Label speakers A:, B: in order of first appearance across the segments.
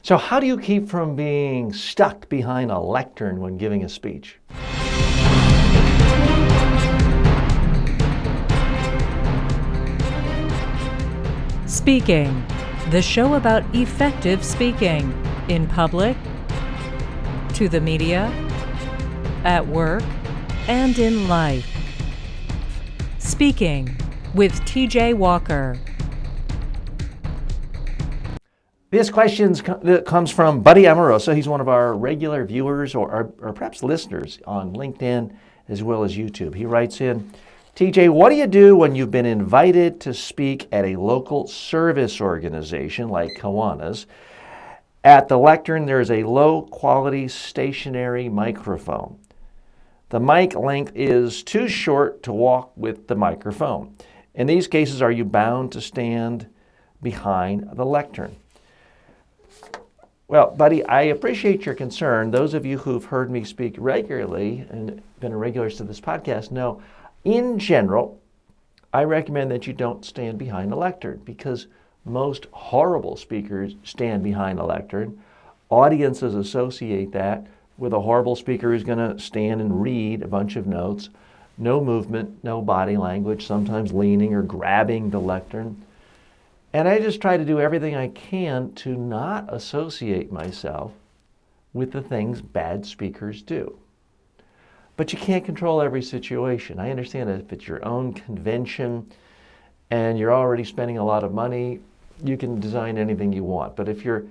A: So how do you keep from being stuck behind a lectern when giving a speech?
B: Speaking, the show about effective speaking in public, to the media, at work, and in life. Speaking with TJ Walker.
A: This question comes from Buddy Amoroso. He's one of our regular viewers or perhaps listeners on LinkedIn as well as YouTube. He writes in, TJ, what do you do when you've been invited to speak at a local service organization like Kiwanis? At the lectern, there is a low-quality stationary microphone. The mic length is too short to walk with the microphone. In these cases, are you bound to stand behind the lectern? Well, buddy, I appreciate your concern. Those of you who've heard me speak regularly and been regulars to this podcast know, in general, I recommend that you don't stand behind a lectern because most horrible speakers stand behind a lectern. Audiences associate that with a horrible speaker who's going to stand and read a bunch of notes, no movement, no body language, sometimes leaning or grabbing the lectern. And I just try to do everything I can to not associate myself with the things bad speakers do. But you can't control every situation. I understand that if it's your own convention and you're already spending a lot of money, you can design anything you want. But if you're,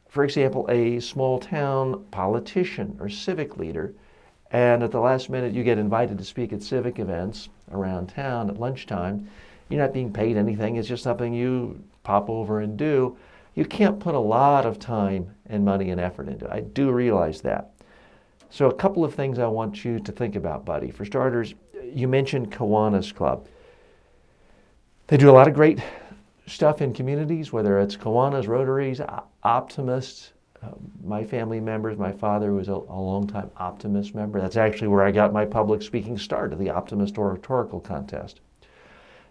A: for example, a small town politician or civic leader, and at the last minute you get invited to speak at civic events around town at lunchtime, you're not being paid anything, it's just something you pop over and do, you can't put a lot of time and money and effort into it. I do realize that. So a couple of things I want you to think about, buddy. For starters, you mentioned Kiwanis Club. They do a lot of great stuff in communities, whether it's Kiwanis, Rotaries, Optimists. My family members, my father was a longtime Optimist member. That's actually where I got my public speaking start, at the Optimist Oratorical Contest.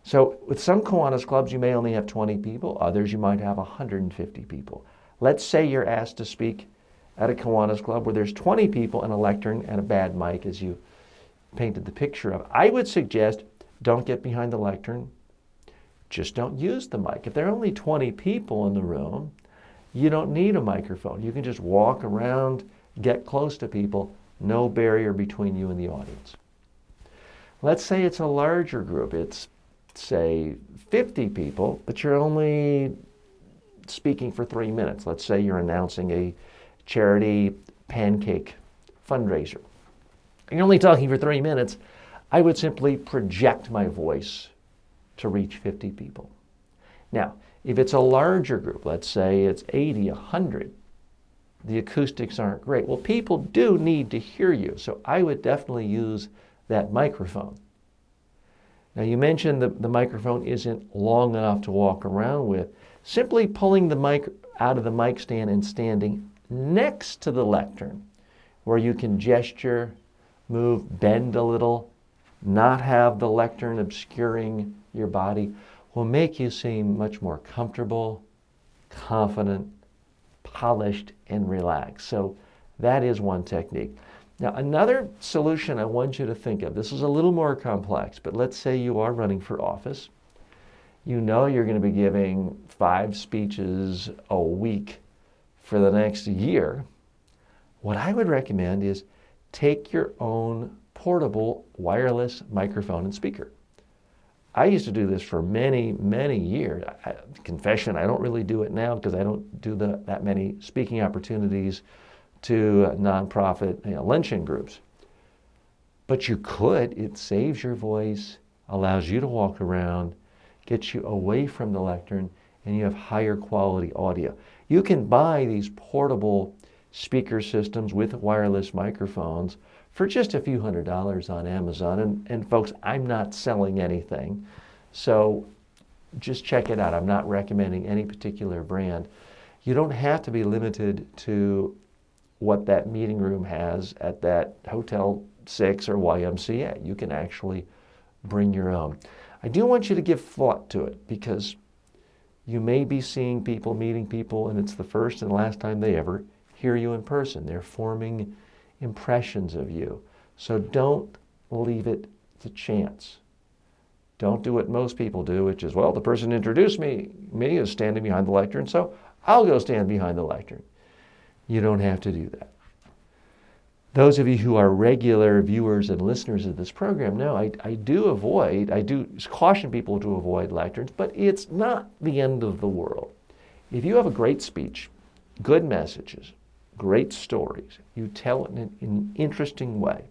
A: So with some Kiwanis clubs, you may only have 20 people. Others, you might have 150 people. Let's say you're asked to speak at a Kiwanis club where there's 20 people and a lectern and a bad mic, as you painted the picture of. I would suggest don't get behind the lectern. Just don't use the mic. If there are only 20 people in the room, you don't need a microphone. You can just walk around, get close to people, no barrier between you and the audience. Let's say it's a larger group. It's, say, 50 people, but you're only speaking for 3 minutes. Let's say you're announcing a charity pancake fundraiser. And you're only talking for 3 minutes. I would simply project my voice to reach 50 people. Now, if it's a larger group, let's say it's 80, 100, the acoustics aren't great. Well, people do need to hear you, so I would definitely use that microphone. Now, you mentioned the microphone isn't long enough to walk around with. Simply pulling the mic out of the mic stand and standing next to the lectern, where you can gesture, move, bend a little, not have the lectern obscuring your body, will make you seem much more comfortable, confident, polished, and relaxed. So that is one technique. Now, another solution I want you to think of, this is a little more complex, but let's say you are running for office. You know you're going to be giving 5 speeches a week for the next year. What I would recommend is take your own portable wireless microphone and speaker. I used to do this for many, many years. Confession, I don't really do it now because I don't do that many speaking opportunities to nonprofit luncheon groups. But you could. It saves your voice, allows you to walk around, gets you away from the lectern, and you have higher quality audio. You can buy these portable speaker systems with wireless microphones for just a few $100s on Amazon. And folks, I'm not selling anything, so just check it out. I'm not recommending any particular brand. You don't have to be limited to what that meeting room has at that Hotel 6 or YMCA. You can actually bring your own. I do want you to give thought to it because You may be seeing people, meeting people, and it's the first and last time they ever hear you in person. They're forming impressions of you. So don't leave it to chance. Don't do what most people do, which is, well, the person introduced me is standing behind the lectern, so I'll go stand behind the lectern. You don't have to do that. Those of you who are regular viewers and listeners of this program know I do caution people to avoid lecterns, but it's not the end of the world. If you have a great speech, good messages, great stories, you tell it in an interesting way,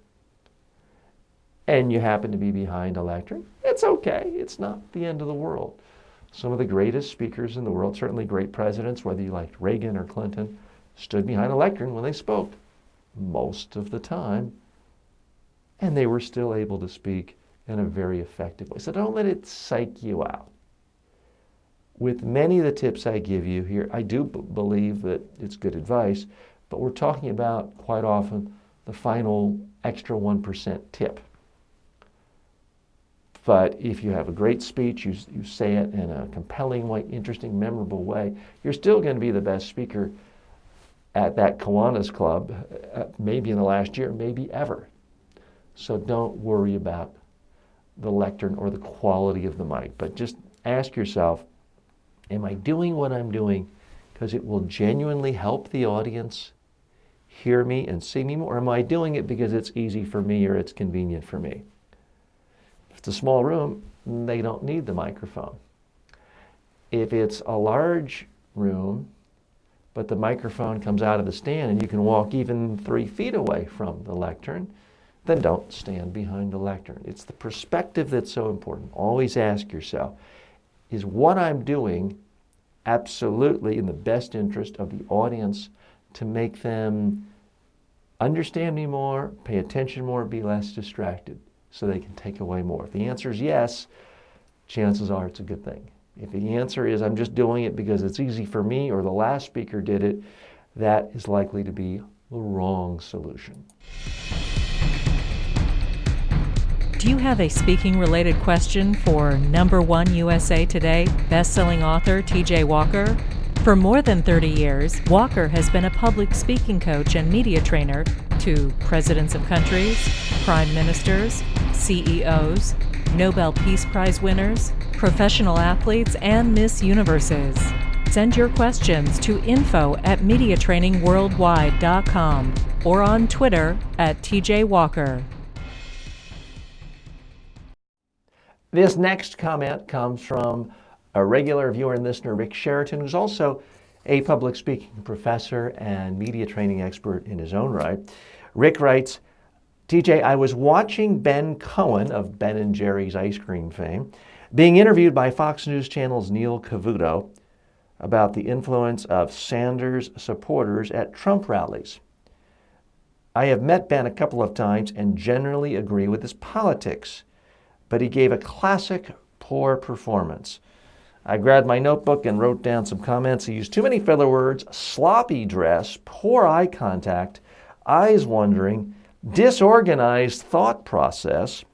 A: and you happen to be behind a lectern, it's okay. It's not the end of the world. Some of the greatest speakers in the world, certainly great presidents, whether you liked Reagan or Clinton, stood behind a lectern when they spoke most of the time, and they were still able to speak in a very effective way. So don't let it psych you out. With many of the tips I give you here, I do believe that it's good advice, but we're talking about quite often the final extra 1% tip. But if you have a great speech, you say it in a compelling way, interesting, memorable way, you're still going to be the best speaker at that Kiwanis Club, maybe in the last year, maybe ever. So don't worry about the lectern or the quality of the mic, but just ask yourself, am I doing what I'm doing because it will genuinely help the audience hear me and see me more, or am I doing it because it's easy for me or it's convenient for me? If it's a small room, they don't need the microphone. If it's a large room, but the microphone comes out of the stand and you can walk even 3 feet away from the lectern, then don't stand behind the lectern. It's the perspective that's so important. Always ask yourself, is what I'm doing absolutely in the best interest of the audience to make them understand me more, pay attention more, be less distracted, so they can take away more? If the answer is yes, chances are it's a good thing. If the answer is I'm just doing it because it's easy for me or the last speaker did it, that is likely to be the wrong solution.
B: Do you have a speaking-related question for #1 USA Today best-selling author T.J. Walker? For more than 30 years, Walker has been a public speaking coach and media trainer to presidents of countries, prime ministers, CEOs, Nobel Peace Prize winners, professional athletes, and Miss Universes. Send your questions to info@mediatrainingworldwide.com or on Twitter @TJWalker.
A: This next comment comes from a regular viewer and listener, Rick Sheraton, who's also a public speaking professor and media training expert in his own right. Rick writes, TJ, I was watching Ben Cohen of Ben & Jerry's ice cream fame being interviewed by Fox News Channel's Neil Cavuto about the influence of Sanders supporters at Trump rallies. I have met Ben a couple of times and generally agree with his politics, but he gave a classic poor performance. I grabbed my notebook and wrote down some comments. He used too many filler words, sloppy dress, poor eye contact, eyes wandering, disorganized thought process,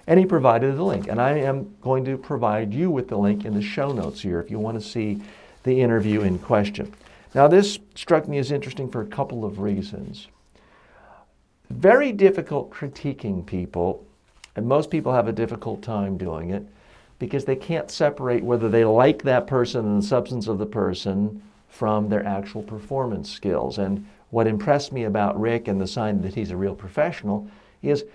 A: and he provided the link. And I am going to provide you with the link in the show notes here if you want to see the interview in question. Now, this struck me as interesting for a couple of reasons. Very difficult critiquing people, and most people have a difficult time doing it because they can't separate whether they like that person and the substance of the person from their actual performance skills. And what impressed me about Rick and the sign that he's a real professional is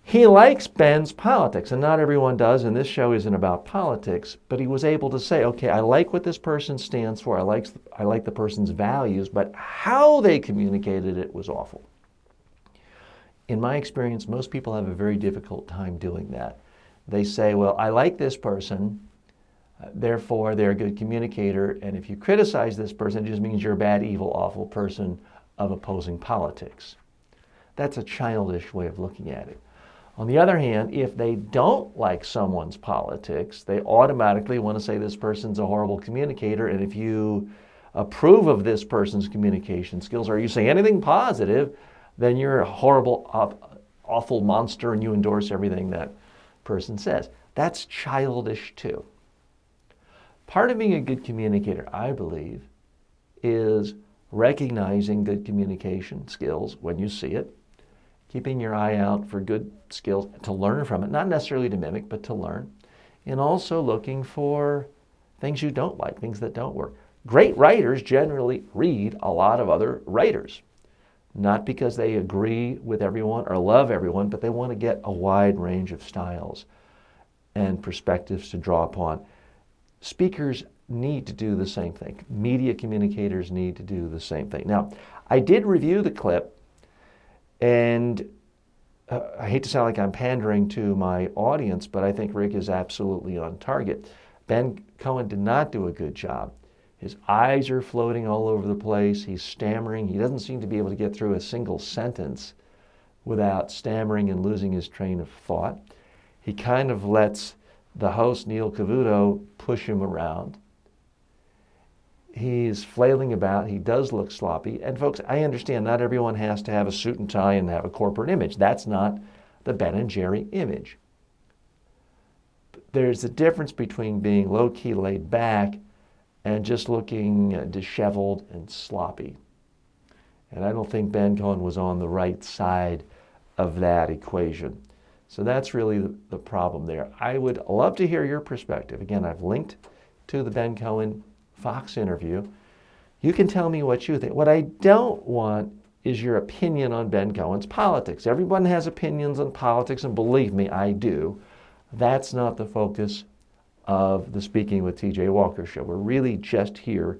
A: he likes Ben's politics, and not everyone does, and this show isn't about politics, but he was able to say, okay, I like what this person stands for, I like the person's values, but how they communicated it was awful. In my experience, most people have a very difficult time doing that. They say, well, I like this person, therefore they're a good communicator, and if you criticize this person, it just means you're a bad, evil, awful person of opposing politics. That's a childish way of looking at it. On the other hand, if they don't like someone's politics, they automatically want to say this person's a horrible communicator, and if you approve of this person's communication skills, or you say anything positive, then you're a horrible, awful monster and you endorse everything that person says. That's childish too. Part of being a good communicator, I believe, is recognizing good communication skills when you see it, keeping your eye out for good skills to learn from it, not necessarily to mimic, but to learn, and also looking for things you don't like, things that don't work. Great writers generally read a lot of other writers, not because they agree with everyone or love everyone, but they want to get a wide range of styles and perspectives to draw upon. Speakers need to do the same thing. Media communicators need to do the same thing. Now, I did review the clip, and I hate to sound like I'm pandering to my audience, but I think Rick is absolutely on target. Ben Cohen did not do a good job. His eyes are floating all over the place. He's stammering. He doesn't seem to be able to get through a single sentence without stammering and losing his train of thought. He kind of lets the host, Neil Cavuto, push him around. He's flailing about. He does look sloppy. And folks, I understand not everyone has to have a suit and tie and have a corporate image. That's not the Ben and Jerry image. There's a difference between being low-key, laid back, and just looking disheveled and sloppy. And I don't think Ben Cohen was on the right side of that equation. So that's really the problem there. I would love to hear your perspective. Again, I've linked to the Ben Cohen Fox interview. You can tell me what you think. What I don't want is your opinion on Ben Cohen's politics. Everyone has opinions on politics, and believe me, I do. That's not the focus of the Speaking with TJ Walker show. We're really just here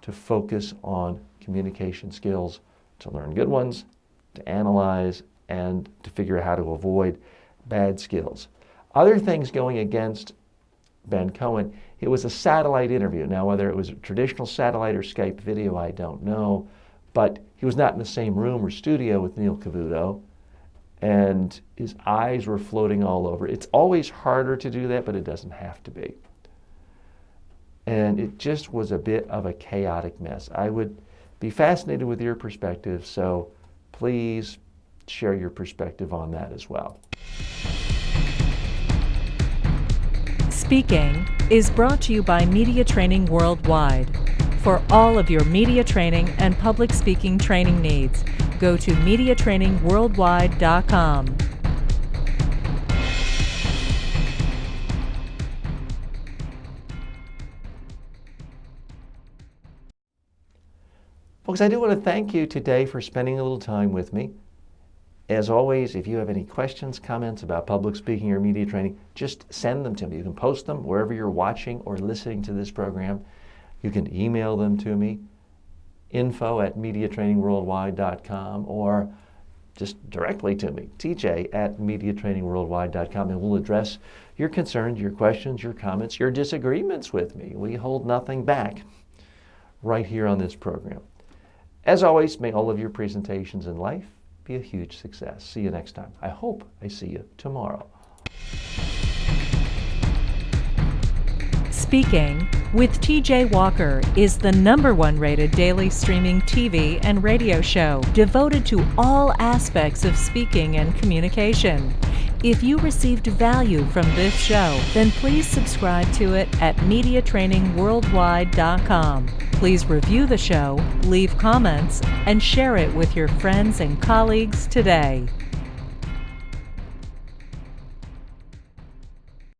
A: to focus on communication skills, to learn good ones, to analyze, and to figure out how to avoid bad skills. Other things going against Ben Cohen, it was a satellite interview. Now, whether it was a traditional satellite or Skype video, I don't know, but he was not in the same room or studio with Neil Cavuto, and his eyes were floating all over. It's always harder to do that, but it doesn't have to be. And it just was a bit of a chaotic mess. I would be fascinated with your perspective, so please share your perspective on that as well.
B: Speaking is brought to you by Media Training Worldwide. For all of your media training and public speaking training needs, go to mediatrainingworldwide.com.
A: Folks, I do want to thank you today for spending a little time with me. As always, if you have any questions, comments about public speaking or media training, just send them to me. You can post them wherever you're watching or listening to this program. You can email them to me, info@mediatrainingworldwide.com, or just directly to me, tj@mediatrainingworldwide.com, and we'll address your concerns, your questions, your comments, your disagreements with me. We hold nothing back right here on this program. As always, may all of your presentations in life be a huge success. See you next time. I hope I see you tomorrow.
B: Speaking with TJ Walker is the #1 rated daily streaming TV and radio show devoted to all aspects of speaking and communication. If you received value from this show, then please subscribe to it at mediatrainingworldwide.com. Please review the show, leave comments, and share it with your friends and colleagues today.